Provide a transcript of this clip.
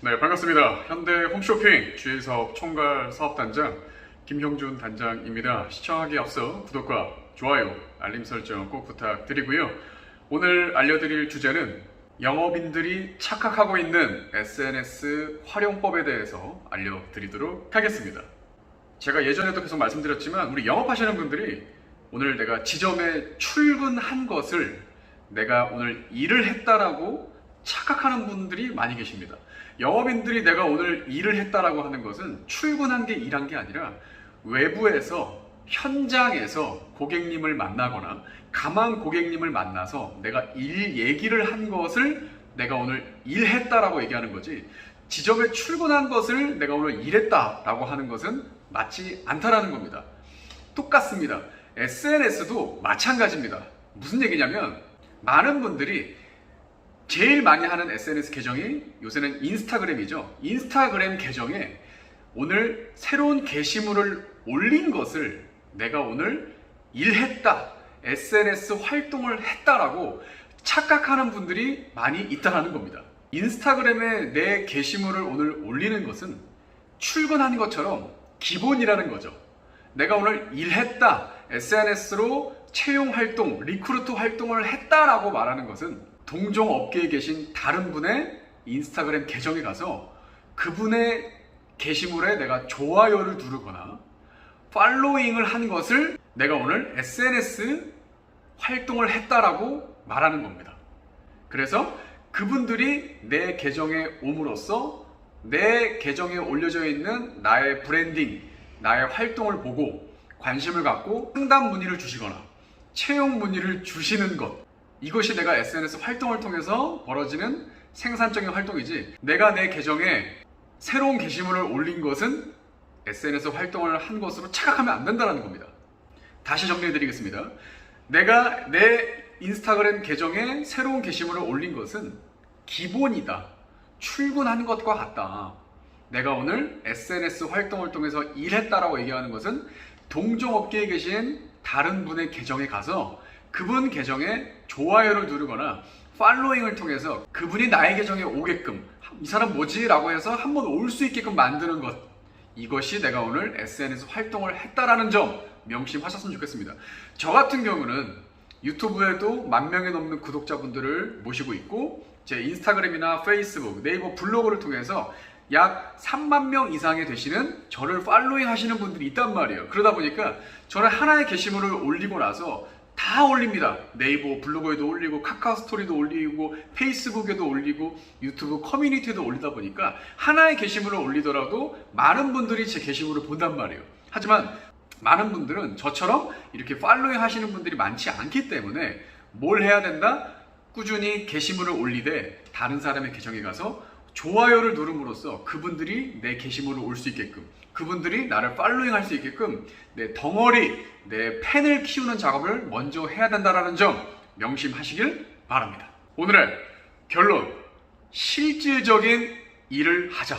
네, 반갑습니다. 현대 홈쇼핑 주의사업 총괄 사업단장 김형준 단장입니다. 시청하기 앞서 구독과 좋아요, 알림 설정 꼭 부탁드리고요. 오늘 알려드릴 주제는 영업인들이 착각하고 있는 SNS 활용법에 대해서 알려드리도록 하겠습니다. 제가 예전에도 계속 말씀드렸지만 우리 영업하시는 분들이 오늘 내가 지점에 출근한 것을 내가 오늘 일을 했다라고 착각하는 분들이 많이 계십니다. 영업인들이 내가 오늘 일을 했다라고 하는 것은 출근한 게 일한 게 아니라 외부에서 현장에서 고객님을 만나거나 가만 고객님을 만나서 내가 일 얘기를 한 것을 내가 오늘 일했다라고 얘기하는 거지, 지점에 출근한 것을 내가 오늘 일했다라고 하는 것은 맞지 않다라는 겁니다. 똑같습니다. SNS도 마찬가지입니다. 무슨 얘기냐면 많은 분들이 제일 많이 하는 SNS 계정이 요새는 인스타그램이죠. 인스타그램 계정에 오늘 새로운 게시물을 올린 것을 내가 오늘 일했다, SNS 활동을 했다라고 착각하는 분들이 많이 있다는 겁니다. 인스타그램에 내 게시물을 오늘 올리는 것은 출근한 것처럼 기본이라는 거죠. 내가 오늘 일했다, SNS로 채용 활동, 리크루트 활동을 했다라고 말하는 것은 동종 업계에 계신 다른 분의 인스타그램 계정에 가서 그분의 게시물에 내가 좋아요를 누르거나 팔로잉을 한 것을 내가 오늘 SNS 활동을 했다라고 말하는 겁니다. 그래서 그분들이 내 계정에 옴으로써 내 계정에 올려져 있는 나의 브랜딩, 나의 활동을 보고 관심을 갖고 상담 문의를 주시거나 채용 문의를 주시는 것, 이것이 내가 SNS 활동을 통해서 벌어지는 생산적인 활동이지, 내가 내 계정에 새로운 게시물을 올린 것은 SNS 활동을 한 것으로 착각하면 안 된다는 겁니다. 다시 정리해 드리겠습니다. 내가 내 인스타그램 계정에 새로운 게시물을 올린 것은 기본이다, 출근한 것과 같다. 내가 오늘 SNS 활동을 통해서 일했다라고 얘기하는 것은 동종업계에 계신 다른 분의 계정에 가서 그분 계정에 좋아요를 누르거나 팔로잉을 통해서 그분이 나의 계정에 오게끔, 이 사람 뭐지? 라고 해서 한번 올 수 있게끔 만드는 것, 이것이 내가 오늘 SNS 활동을 했다라는 점 명심하셨으면 좋겠습니다. 저 같은 경우는 유튜브에도 10,000명이 넘는 구독자분들을 모시고 있고, 제 인스타그램이나 페이스북, 네이버 블로그를 통해서 약 30,000명 이상이 되시는 저를 팔로잉 하시는 분들이 있단 말이에요. 그러다 보니까 저는 하나의 게시물을 올리고 나서 다 올립니다. 네이버 블로그에도 올리고, 카카오 스토리도 올리고, 페이스북에도 올리고, 유튜브 커뮤니티에도 올리다 보니까 하나의 게시물을 올리더라도 많은 분들이 제 게시물을 본단 말이에요. 하지만 많은 분들은 저처럼 이렇게 팔로잉 하시는 분들이 많지 않기 때문에 뭘 해야 된다? 꾸준히 게시물을 올리되 다른 사람의 계정에 가서 좋아요를 누름으로써 그분들이 내 게시물을 올 수 있게끔, 그분들이 나를 팔로잉 할 수 있게끔 내 덩어리, 내 팬을 키우는 작업을 먼저 해야 된다는 점 명심하시길 바랍니다. 오늘의 결론, 실질적인 일을 하자.